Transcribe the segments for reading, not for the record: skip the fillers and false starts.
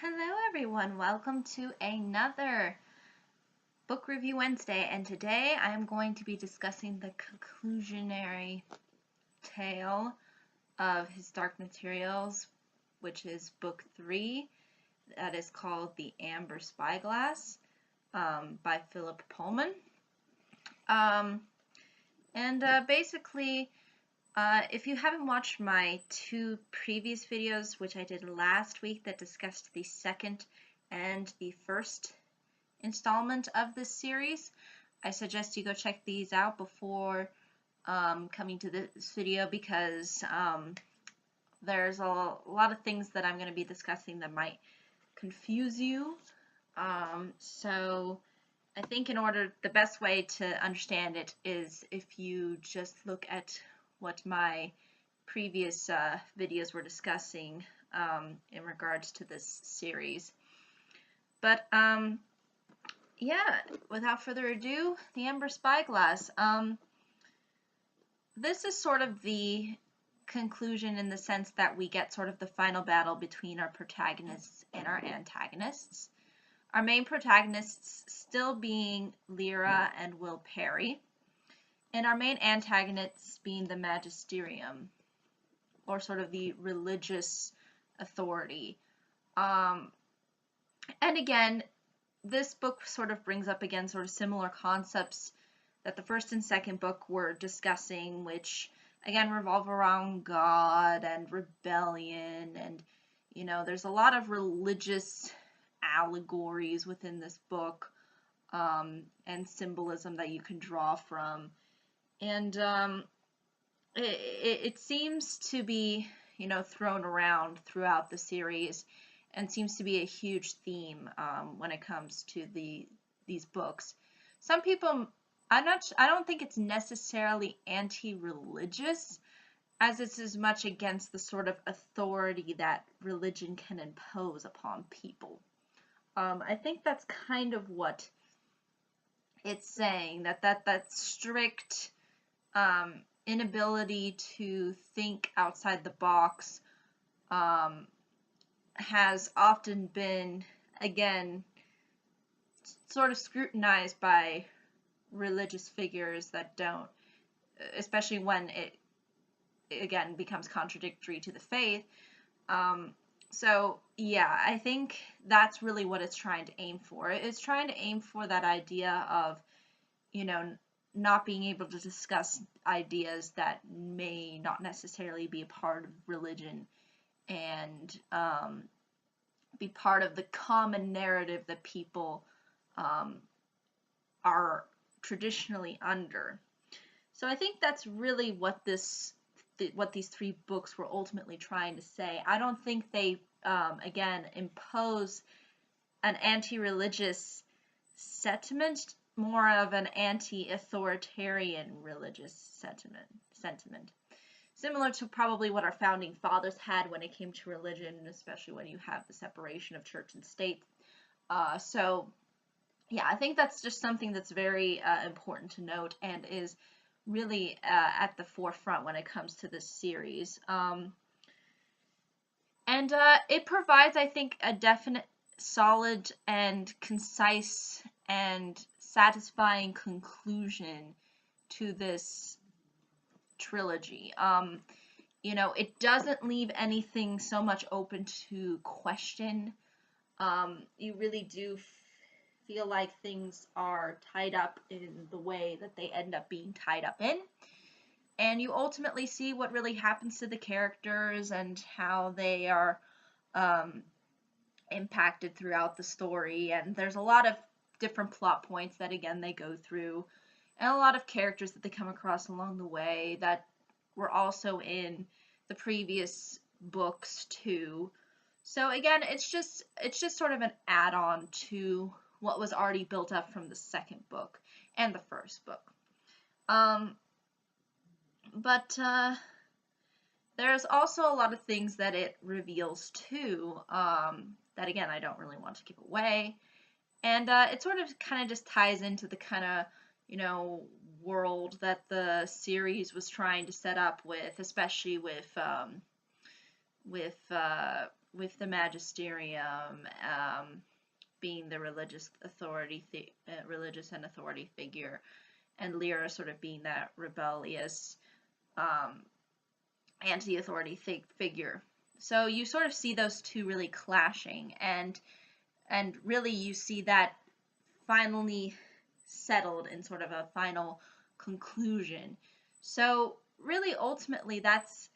Hello everyone, welcome to another Book Review Wednesday, and today I am going to be discussing the conclusionary tale of his Dark Materials, which is Book 3, that is called The Amber Spyglass, by Philip Pullman. Basically, if you haven't watched my two previous videos, which I did last week that discussed the second and the first installment of this series, I suggest you go check these out before coming to this video, because there's a lot of things that I'm going to be discussing that might confuse you. So I think the best way to understand it is if you just look at what my previous videos were discussing in regards to this series. But yeah, without further ado, The Amber Spyglass. This is sort of the conclusion in the sense that we get sort of the final battle between our protagonists and our antagonists. Our main protagonists still being Lyra and Will Perry, and our main antagonists being the Magisterium, or sort of the religious authority. And again, this book sort of brings up again sort of similar concepts that the first and second book were discussing, which again revolve around God and rebellion, and there's a lot of religious allegories within this book, and symbolism that you can draw from. And it seems to be, thrown around throughout the series, and seems to be a huge theme when it comes to these books. Some people, I don't think it's necessarily anti-religious, as it's as much against the sort of authority that religion can impose upon people. I think that's kind of what it's saying, that strict inability to think outside the box has often been, again, sort of scrutinized by religious figures that don't, especially when it, again, becomes contradictory to the faith. So yeah, I think that's really what it's trying to aim for. It's trying to aim for that idea of, not being able to discuss ideas that may not necessarily be a part of religion, and be part of the common narrative that people are traditionally under. So I think that's really what these three books were ultimately trying to say. I don't think they, again, impose an anti-religious sentiment, more of an anti-authoritarian religious sentiment. Similar to probably what our founding fathers had when it came to religion, especially when you have the separation of church and state. So yeah, I think that's just something that's very important to note, and is really at the forefront when it comes to this series. It provides, I think, a definite, solid, and concise and satisfying conclusion to this trilogy. It doesn't leave anything so much open to question. You really do feel like things are tied up in the way that they end up being tied up in. And you ultimately see what really happens to the characters and how they are impacted throughout the story. And there's a lot of different plot points that, again, they go through, and a lot of characters that they come across along the way that were also in the previous books too. So again, it's just sort of an add-on to what was already built up from the second book and the first book. But there's also a lot of things that it reveals too, that, again, I don't really want to give away. And it sort of kind of just ties into the kind of, world that the series was trying to set up with, especially with with the magisterium being the religious and authority figure, and Lyra sort of being that rebellious um, anti-authority figure. So you sort of see those two really clashing, and really you see that finally settled in sort of a final conclusion. So really, ultimately, that's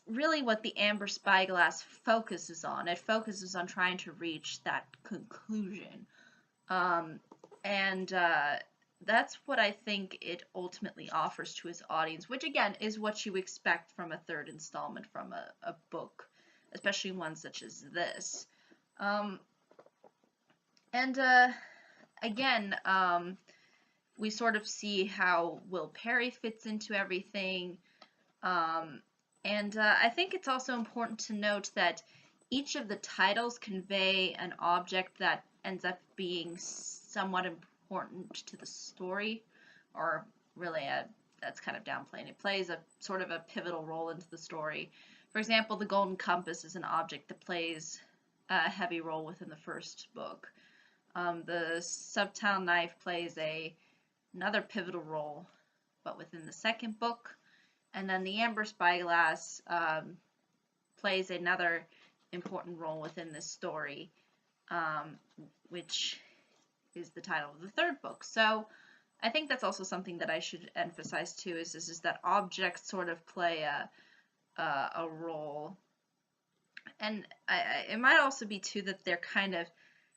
really what the Amber Spyglass focuses on. It focuses on trying to reach that conclusion. And that's what I think it ultimately offers to its audience, which again is what you expect from a third installment from a book, especially one such as this. And again, we sort of see how Will Perry fits into everything. And I think it's also important to note that each of the titles convey an object that ends up being somewhat important to the story, or really that's kind of downplaying. It plays a sort of a pivotal role into the story. For example, the Golden Compass is an object that plays a heavy role within the first book. The Subtile Knife plays another pivotal role, but within the second book. And then the Amber Spyglass plays another important role within this story, which is the title of the third book. So I think that's also something that I should emphasize too, is that objects sort of play a role. And it might also be too that they're kind of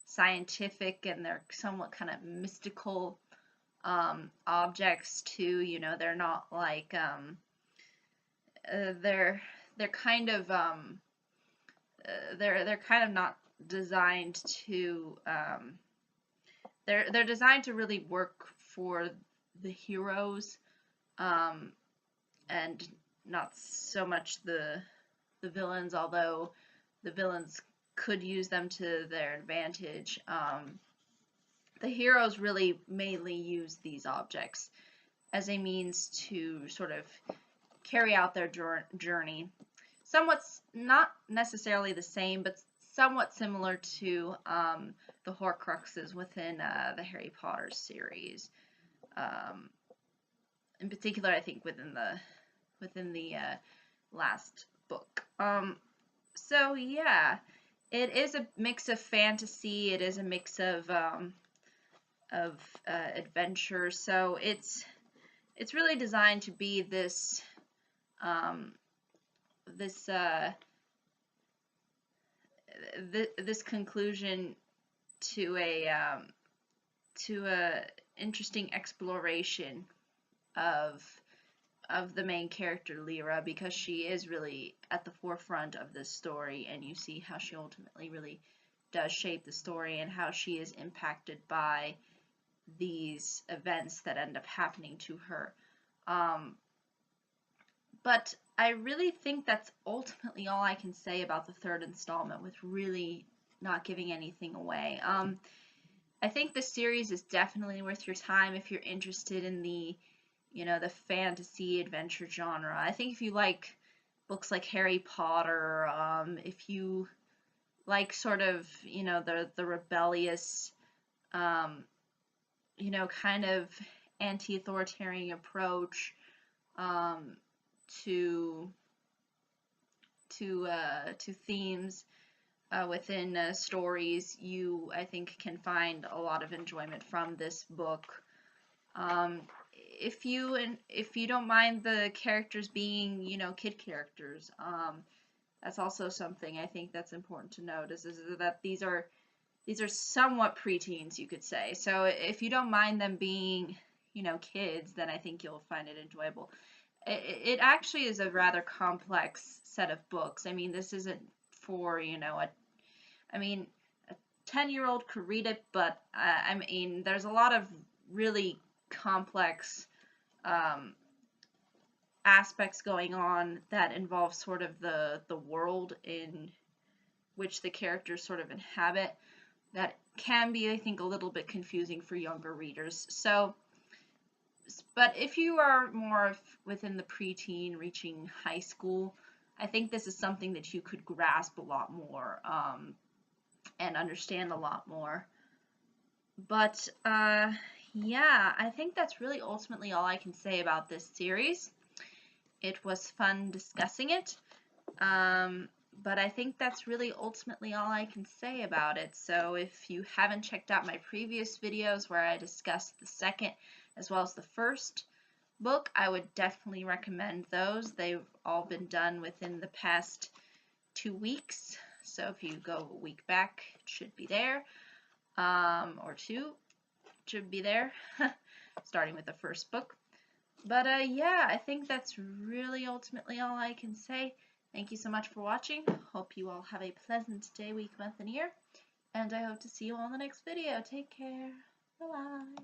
scientific and they're somewhat kind of mystical objects too. You know, they're not like they're kind of they're kind of not designed to they're designed to really work for the heroes, and not so much the villains, although the villains could use them to their advantage. The heroes really mainly use these objects as a means to sort of carry out their journey. Somewhat, not necessarily the same, but somewhat similar to the Horcruxes within the Harry Potter series. In particular, I think within the last book. So yeah, it is a mix of fantasy. It is a mix of adventure. So it's really designed to be this this conclusion to a interesting exploration of the main character Lyra, because she is really at the forefront of this story, and you see how she ultimately really does shape the story and how she is impacted by these events that end up happening to her. But I really think that's ultimately all I can say about the third installment, with really not giving anything away. I think the series is definitely worth your time if you're interested in the fantasy adventure genre. I think if you like books like Harry Potter, if you like sort of, the rebellious, kind of anti-authoritarian approach to themes within stories, you, I think, can find a lot of enjoyment from this book. If you don't mind the characters being, kid characters, that's also something I think that's important to note, is that these are somewhat preteens, you could say. So if you don't mind them being, kids, then I think you'll find it enjoyable. It actually is a rather complex set of books. I mean, this isn't for, a 10-year-old could read it, but I mean, there's a lot of really complex aspects going on that involve sort of the world in which the characters sort of inhabit, that can be, I think, a little bit confusing for younger readers. So, but if you are more within the preteen, reaching high school, I think this is something that you could grasp a lot more and understand a lot more. But yeah, I think that's really ultimately all I can say about this series. It was fun discussing it, but I think that's really ultimately all I can say about it. So if you haven't checked out my previous videos where I discussed the second as well as the first book, I would definitely recommend those. They've all been done within the past 2 weeks. So if you go a week back, it should be there, or 2 should be there, starting with the first book. But yeah, I think that's really ultimately all I can say. Thank you so much for watching. Hope you all have a pleasant day, week, month, and year. And I hope to see you all in the next video. Take care. Bye-bye.